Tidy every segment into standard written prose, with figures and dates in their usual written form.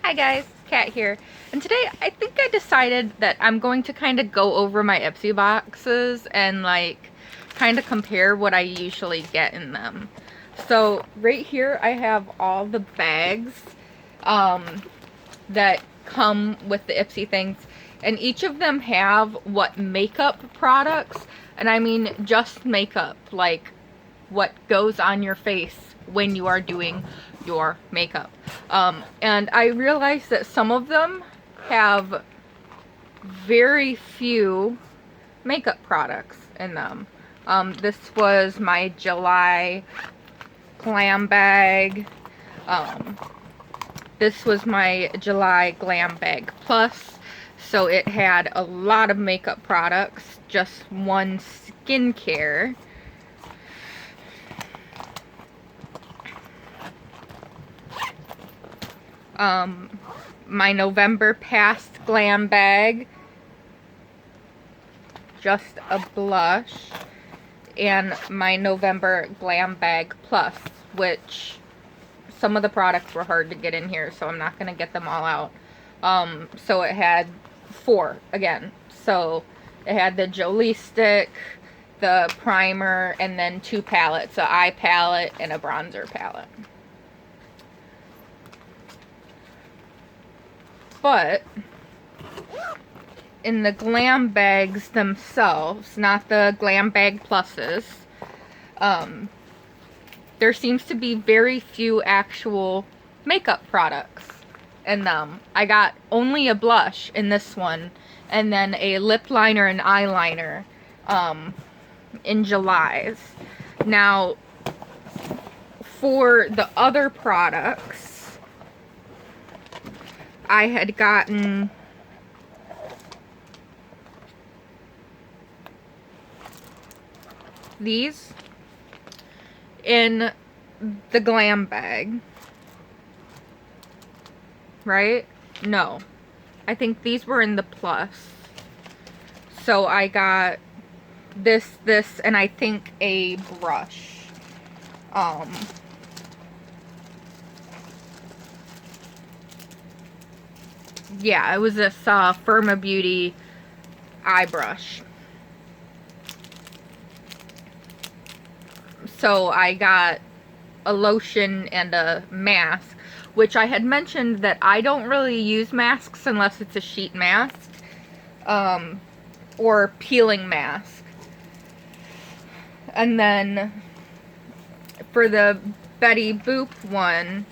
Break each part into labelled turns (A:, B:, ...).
A: Hi guys, Kat here. And today I think I decided that I'm going to kind of go over my IPSY boxes and like kind of compare what I usually get in them. So right here I have all the bags that come with the IPSY things, and each of them have what makeup products, and I mean just makeup, like what goes on your face when you are doing your makeup. And I realized that some of them have very few makeup products in them. This was my July glam bag. This was my July glam bag plus. So it had a lot of makeup products, just one skincare. My November past glam bag, just a blush, and my November glam bag plus, which some of the products were hard to get in here, so I'm not going to get them all out. So it had 4 again. So it had the Jolie stick, the primer, and then 2 palettes, an eye palette and a bronzer palette. But in the glam bags themselves, not the glam bag pluses, there seems to be very few actual makeup products in them. I got only a blush in this one, and then a lip liner and eyeliner in July's. Now, for the other products, I had gotten these in the glam bag, right? No, I think these were in the plus. So I got this, and I think a brush. Yeah, it was this Firma Beauty eye brush. So I got a lotion and a mask, which I had mentioned that I don't really use masks unless it's a sheet mask, or peeling mask. And then for the Betty Boop one,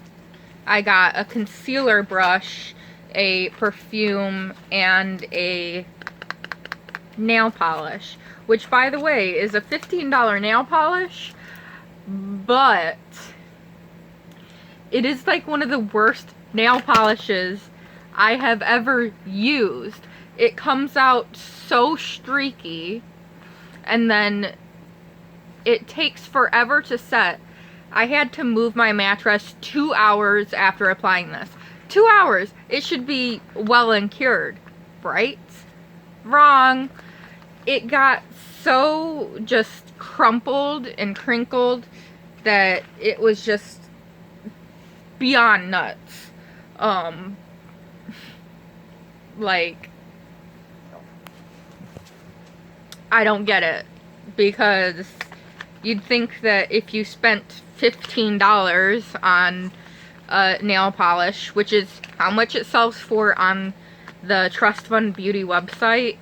A: I got a concealer brush, a perfume, and a nail polish, which, by the way, is a $15 nail polish, but it is like one of the worst nail polishes I have ever used. It comes out so streaky, and then it takes forever to set. I had to move my mattress 2 hours after applying this. 2 hours! It should be well and cured, right? Wrong. It got so just crumpled and crinkled that it was just beyond nuts. Like, I don't get it, because you'd think that if you spent $15 on a nail polish, which is how much it sells for on the Trust Fund Beauty website,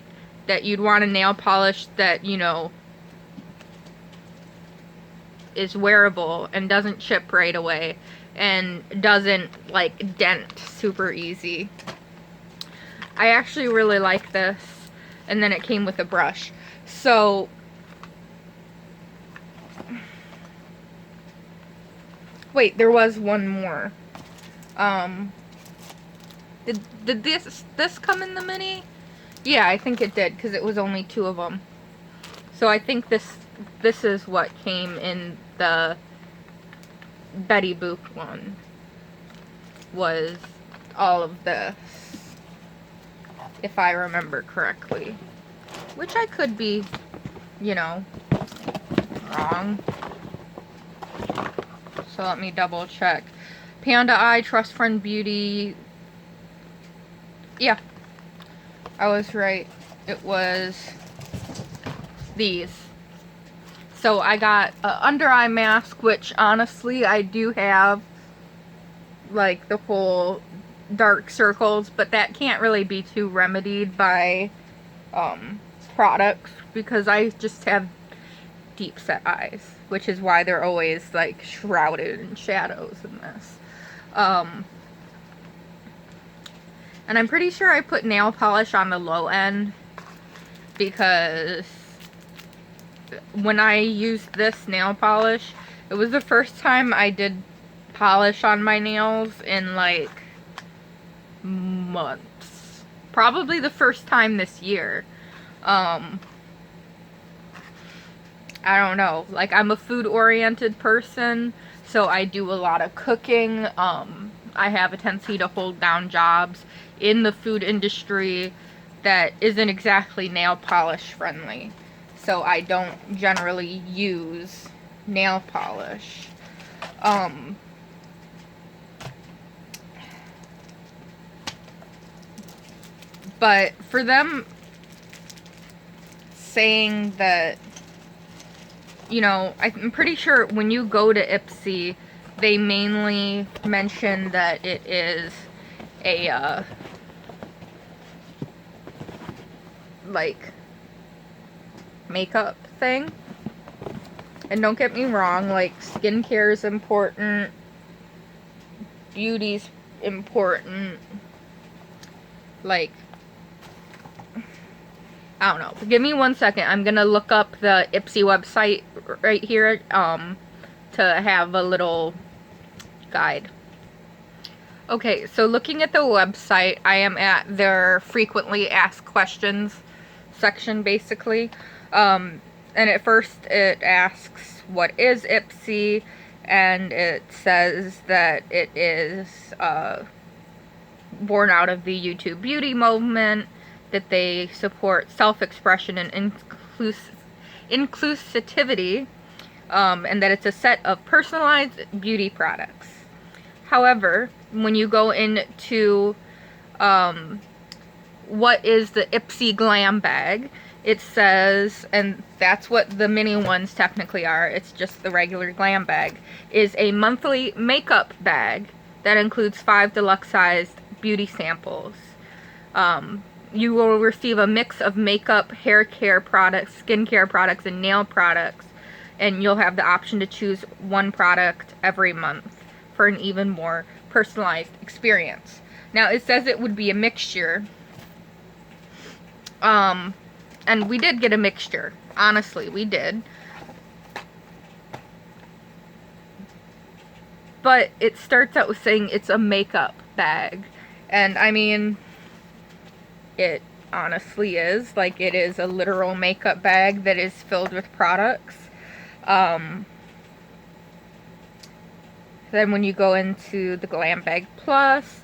A: that you'd want a nail polish that, you know, is wearable and doesn't chip right away and doesn't like dent super easy. I actually really like this, and then it came with a brush. So wait, there was one more. Did this come in the mini? Yeah, I think it did, because it was only 2 of them. So I think this is what came in the Betty Boop one, was all of this, if I remember correctly. Which I could be, you know, wrong. So let me double check. Panda Eye, Trust Fund Beauty, Yeah, I was right. It was these. So I got an under eye mask, which honestly I do have, like, the whole dark circles, but that can't really be too remedied by products, because I just have deep set eyes, which is why they're always like shrouded in shadows in this. And I'm pretty sure I put nail polish on the low end, because when I used this nail polish, it was the first time I did polish on my nails in like months. Probably the first time this year. I don't know, like, I'm a food oriented person, so I do a lot of cooking. I have a tendency to hold down jobs in the food industry that isn't exactly nail polish friendly, so I don't generally use nail polish. But for them saying that, you know, I'm pretty sure when you go to IPSY, they mainly mention that it is a, like, makeup thing. And don't get me wrong, like, skincare is important, beauty's important, like, I don't know. Give me 1 second. I'm gonna look up the IPSY website right here, to have a little guide. Okay, so looking at the website, I am at their frequently asked questions section, basically. And at first it asks, what is IPSY? And it says that it is born out of the YouTube beauty movement, that they support self-expression and inclusivity, and that it's a set of personalized beauty products. However, when you go into what is the IPSY Glam Bag, it says, and that's what the mini ones technically are, it's just the regular Glam Bag, is a monthly makeup bag that includes 5 deluxe-sized beauty samples. You will receive a mix of makeup, hair care products, skincare products, and nail products, and you'll have the option to choose one product every month for an even more personalized experience. Now, it says it would be a mixture, and we did get a mixture. Honestly, we did. But it starts out with saying it's a makeup bag, and I mean, it honestly is. Like, it is a literal makeup bag that is filled with products. Then when you go into the Glam Bag Plus,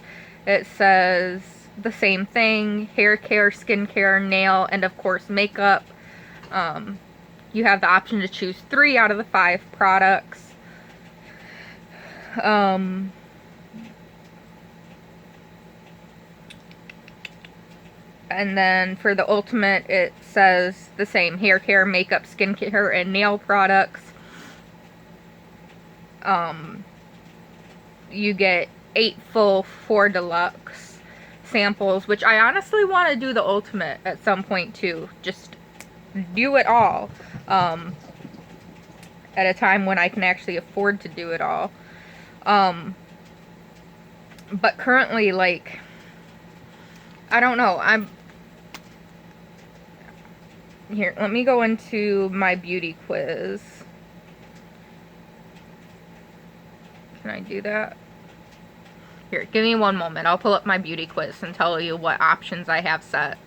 A: it says the same thing: hair care, skincare, nail, and of course makeup. You have the option to choose 3 out of the 5 products. And then for the ultimate, it says the same: hair care, makeup, skincare, and nail products. You get 8 full 4 deluxe samples, which I honestly want to do the ultimate at some point too. Just do it all. At a time when I can actually afford to do it all. But currently, like, I don't know, here, let me go into my beauty quiz. Can I do that? Here, give me 1 moment. I'll pull up my beauty quiz and tell you what options I have set.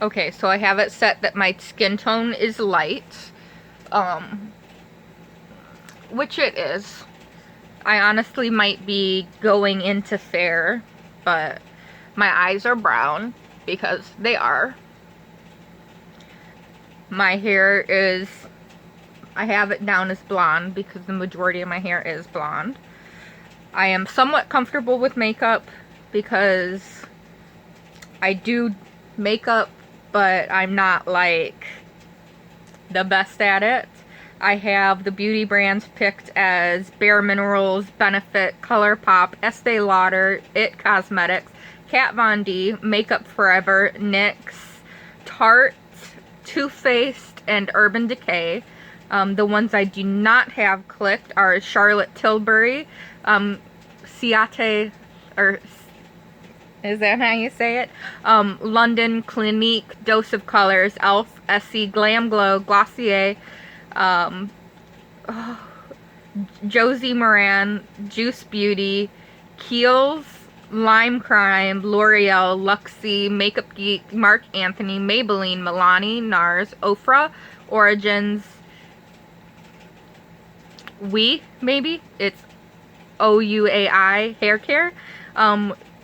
A: Okay, so I have it set that my skin tone is light, which it is. I honestly might be going into fair, but my eyes are brown, because they are. My hair is, I have it down as blonde because the majority of my hair is blonde. I am somewhat comfortable with makeup because I do makeup, but I'm not like the best at it. I have the beauty brands picked as Bare Minerals, Benefit, ColourPop, Estee Lauder, IT Cosmetics, Kat Von D, Makeup Forever, NYX, Tarte, Too Faced, and Urban Decay. The ones I do not have clicked are Charlotte Tilbury, Ciate, or is that how you say it? London, Clinique, Dose of Colors, Elf, Essie, Glam Glow, Glossier, Josie Moran, Juice Beauty, Kiehl's, Lime Crime, L'Oreal, Luxie, Makeup Geek, Marc Anthony, Maybelline, Milani, NARS, Ofra, Origins, maybe? It's OUAI Hair Care,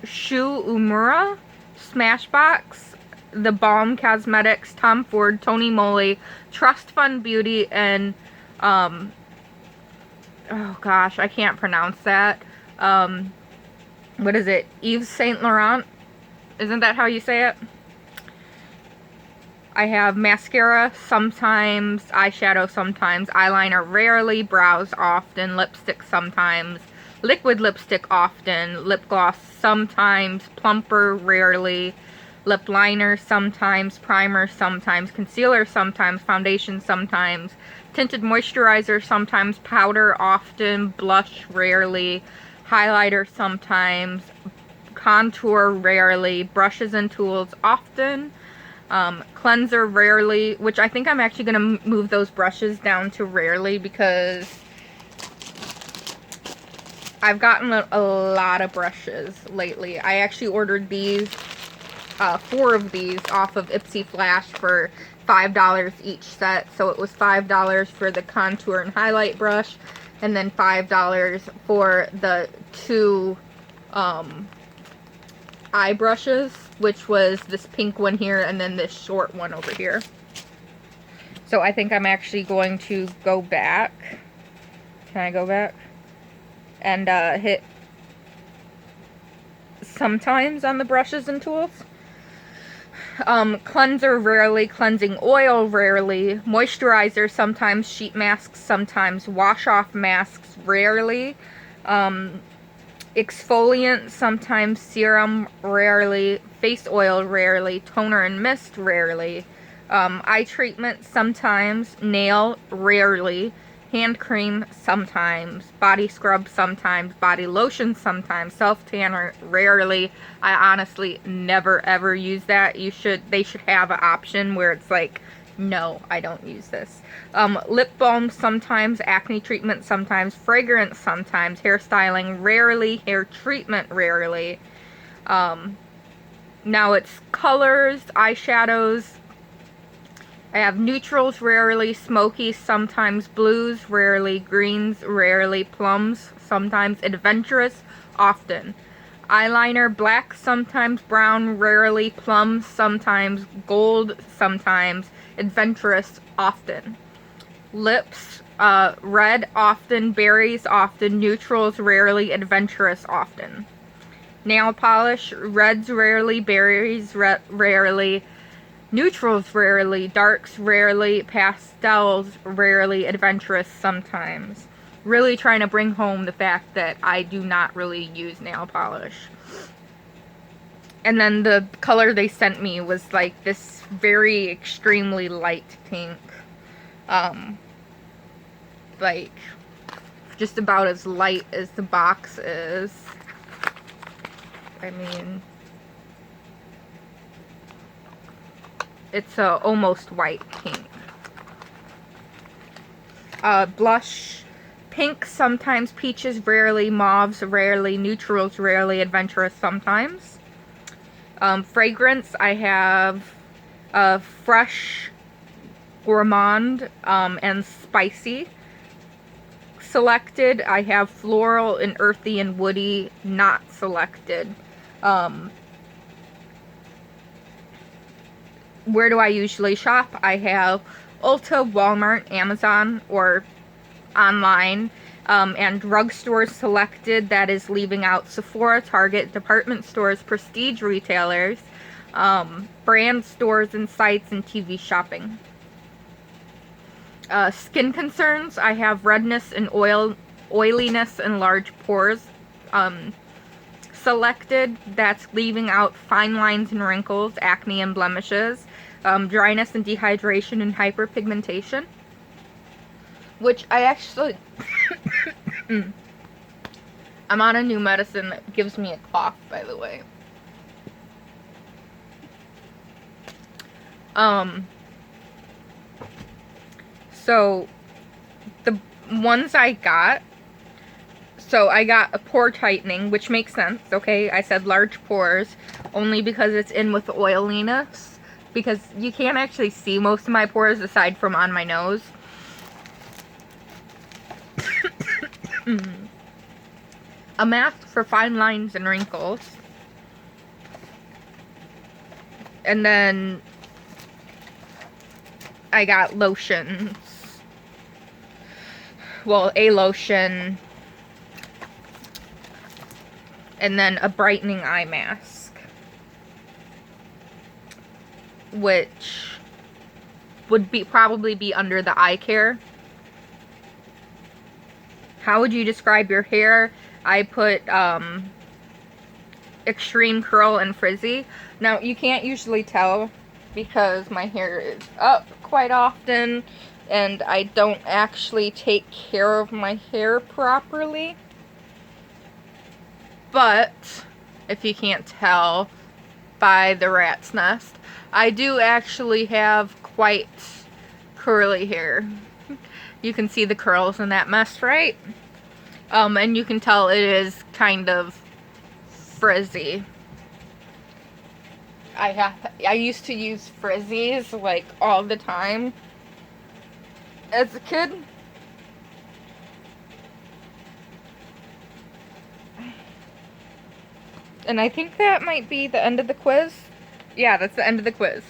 A: Shu Uemura, Smashbox, The Balm Cosmetics, Tom Ford, Tony Moly, Trust Fund Beauty, and oh gosh, I can't pronounce that. What is it? Yves Saint Laurent? Isn't that how you say it? I have mascara sometimes, eyeshadow sometimes, eyeliner rarely, brows often, lipstick sometimes, liquid lipstick often, lip gloss sometimes, plumper rarely, lip liner sometimes, primer sometimes, concealer sometimes, foundation sometimes, tinted moisturizer sometimes, powder often, blush rarely, highlighter sometimes, contour rarely, brushes and tools often, cleanser rarely, which I think I'm actually going to move those brushes down to rarely because I've gotten a lot of brushes lately. I actually ordered these, 4 of these off of IPSY Flash for $5 each set. So it was $5 for the contour and highlight brush, and then $5 for the 2 eye brushes, which was this pink one here and then this short one over here. So I think I'm actually going to go back. Can I go back? And hit sometimes on the brushes and tools. Cleanser rarely, cleansing oil rarely, moisturizer sometimes, sheet masks sometimes, wash off masks rarely, exfoliant sometimes, serum rarely, face oil rarely, toner and mist rarely, eye treatment sometimes, nail rarely, hand cream sometimes, body scrub sometimes, body lotion sometimes, self tanner rarely. I honestly never ever use that. They should have an option where it's like, no, I don't use this. Lip balm sometimes, acne treatment sometimes, fragrance sometimes, hairstyling rarely, hair treatment rarely. Now it's colors, eyeshadows. I have neutrals rarely, smoky sometimes, blues rarely, greens rarely, plums sometimes, adventurous often. Eyeliner black sometimes, brown rarely, plum sometimes, gold sometimes, adventurous often. Lips red often, berries often, neutrals rarely, adventurous often. Nail polish reds rarely, berries rarely, neutrals rarely, darks rarely, pastels rarely, adventurous sometimes. Really trying to bring home the fact that I do not really use nail polish. And then the color they sent me was like this very extremely light pink. Like just about as light as the box is. I mean, it's a almost white pink. Blush, pink sometimes, peaches rarely, mauves rarely, neutrals rarely, adventurous sometimes. Fragrance, I have fresh, gourmand, and spicy selected. I have floral and earthy and woody not selected. Where do I usually shop? I have Ulta, Walmart, Amazon, or online, and drugstores selected. That is leaving out Sephora, Target, department stores, prestige retailers, brand stores and sites, and TV shopping. Skin concerns, I have redness and oiliness and large pores selected. That's leaving out fine lines and wrinkles, acne and blemishes, dryness and dehydration and hyperpigmentation. Which I actually... I'm on a new medicine that gives me a cough, by the way. So, the ones I got, so I got a pore tightening, which makes sense, okay? I said large pores, only because it's in with oiliness, because you can't actually see most of my pores aside from on my nose. A mask for fine lines and wrinkles. And then I got lotions. Well, a lotion. And then a brightening eye mask. Which would probably be under the eye care. How would you describe your hair? I put extreme curl and frizzy. Now, you can't usually tell because my hair is up quite often and I don't actually take care of my hair properly. But, if you can't tell by the rat's nest, I do actually have quite curly hair. You can see the curls in that mess, right? And you can tell it is kind of frizzy. I used to use frizzies like all the time as a kid. And I think that might be the end of the quiz. Yeah, that's the end of the quiz.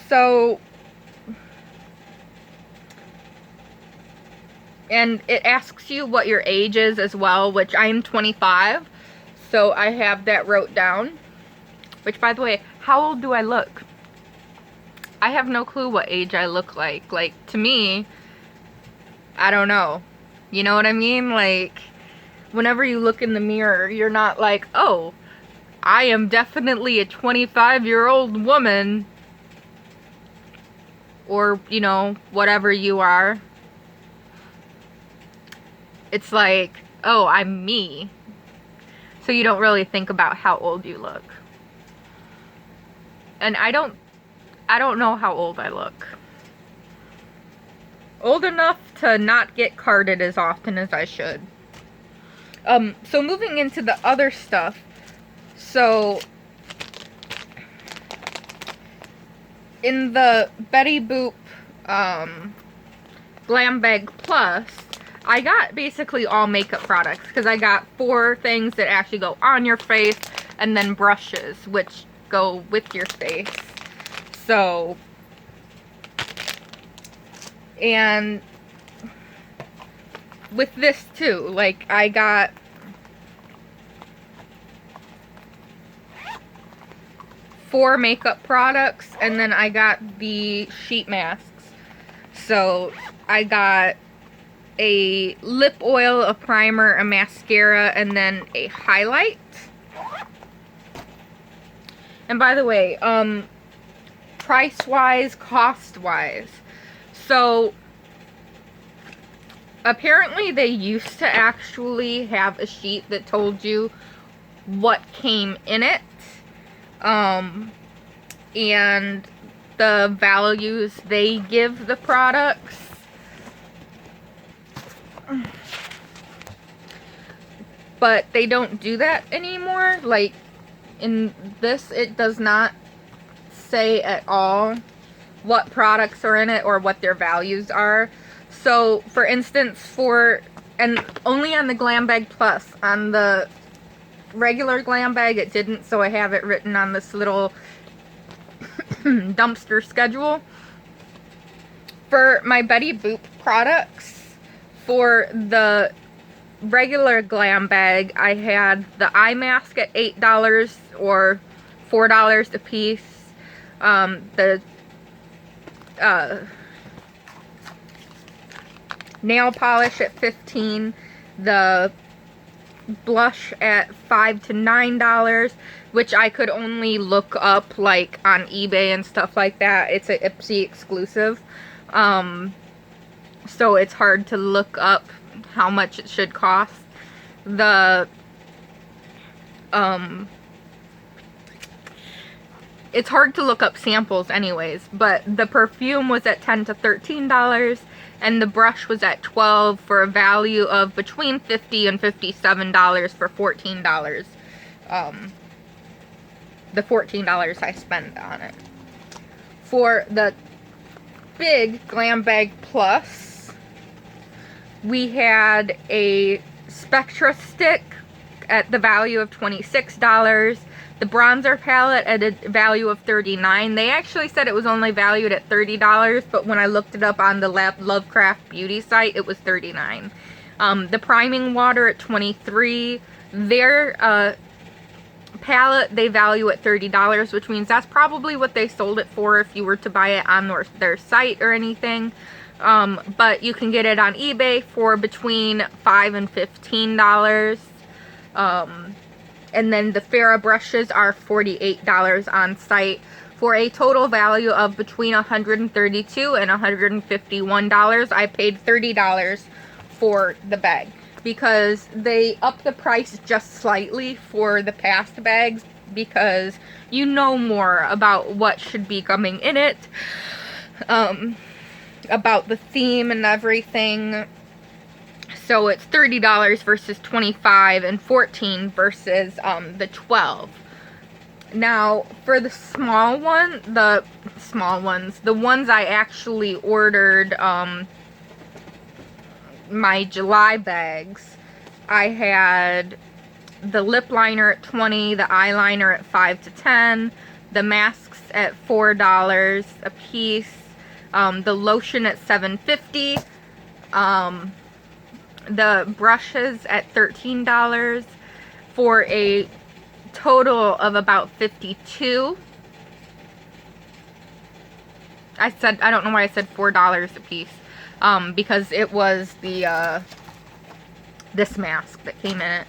A: So, and it asks you what your age is as well, which I'm 25. So I have that wrote down. Which, by the way, how old do I look? I have no clue what age I look like. Like, to me, I don't know. You know what I mean? Like, whenever you look in the mirror, you're not like, oh, I am definitely a 25-year-old woman. Or, you know, whatever you are. It's like, oh, I'm me. So you don't really think about how old you look. And I don't know how old I look. Old enough to not get carded as often as I should. So moving into the other stuff. So, in the Betty Boop Glam Bag Plus, I got basically all makeup products. Because I got 4 things that actually go on your face. And then brushes, which go with your face. So, and with this too, like I got four makeup products and then I got the sheet masks. So I got a lip oil, a primer, a mascara, and then a highlight. And by the way, price-wise, cost-wise. So, apparently they used to actually have a sheet that told you what came in it. And the values they give the products. But they don't do that anymore. Like, in this, it does not say at all what products are in it or what their values are. So, for instance, and only on the Glam Bag Plus, on the regular Glam Bag it didn't, so I have it written on this little dumpster schedule. For my Betty Boop products, for the regular Glam Bag, I had the eye mask at $8 or $4 a piece. The nail polish at $15, the blush at $5 to $9, which I could only look up like on eBay and stuff like that. It's an IPSY exclusive, so it's hard to look up how much it should cost. The it's hard to look up samples anyways, but the perfume was at $10 to $13, and the brush was at $12 for a value of between $50 and $57 for $14. The $14 I spent on it. For the big Glam Bag Plus, we had a Spectra stick at the value of $26. The bronzer palette at a value of $39. They actually said it was only valued at $30, but when I looked it up on the Lovecraft Beauty site, it was $39. The priming water at $23. Their palette they value at $30, which means that's probably what they sold it for if you were to buy it on their site or anything. But you can get it on eBay for between $5 and $15. And then the Farrah brushes are $48 on site for a total value of between $132 and $151. I paid $30 for the bag because they upped the price just slightly for the past bags because you know more about what should be coming in it, about the theme and everything. So it's $30 versus $25 and $14 versus the $12. Now for the the ones I actually ordered, my July bags, I had the lip liner at $20, the eyeliner at $5 to $10, the masks at $4 a piece, the lotion at $7.50, the brushes at $13 for a total of about $52. I don't know why I said $4 a piece, because it was the this mask that came in it.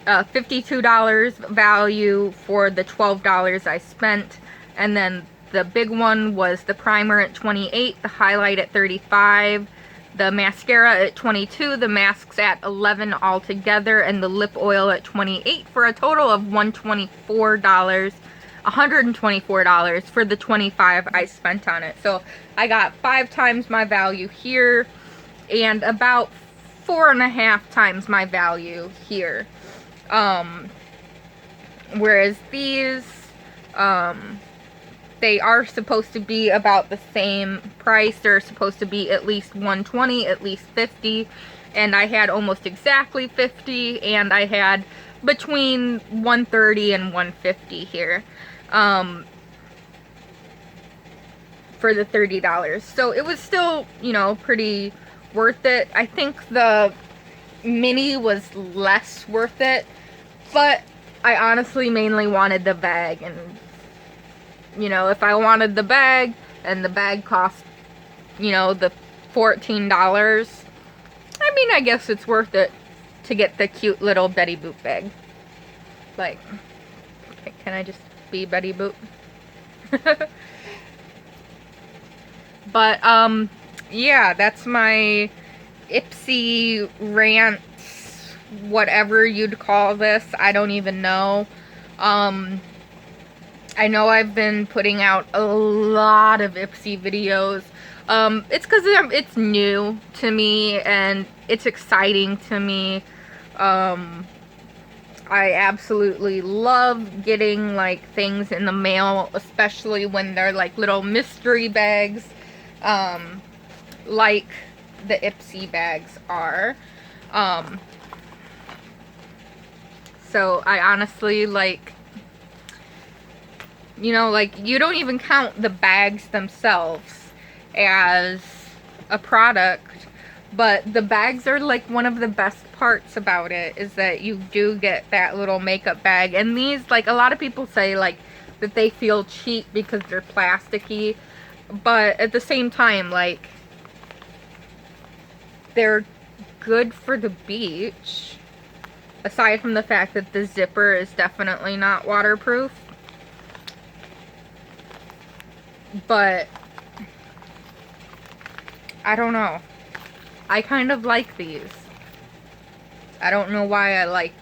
A: $52 value for the $12 I spent, and then the big one was the primer at $28, the highlight at $35, the mascara at $22, the masks at $11 altogether, and the lip oil at $28 for a total of $124 for the $25 I spent on it. So I got 5 times my value here and about 4.5 times my value here. Whereas these, they are supposed to be about the same price. They're supposed to be at least $120, at least $50, and I had almost exactly $50, and I had between $130 and $150 here for the $30. So it was still, you know, pretty worth it. I think the mini was less worth it, but I honestly mainly wanted the bag, and you know, if I wanted the bag and the bag cost, you know, the $14, I mean, I guess it's worth it to get the cute little Betty Boop bag. Like, can I just be Betty Boop? But, yeah, that's my IPSY rant, whatever you'd call this. I don't even know. I know I've been putting out a lot of IPSY videos. It's because it's new to me and it's exciting to me. I absolutely love getting like things in the mail, especially when they're like little mystery bags, like the IPSY bags are. So I honestly like, you know, like, you don't even count the bags themselves as a product, but the bags are like one of the best parts about it is that you do get that little makeup bag. And these, like, a lot of people say, like, that they feel cheap because they're plasticky. But at the same time, like, they're good for the beach. Aside from the fact that the zipper is definitely not waterproof. But I don't know. I kind of like these. I don't know why I like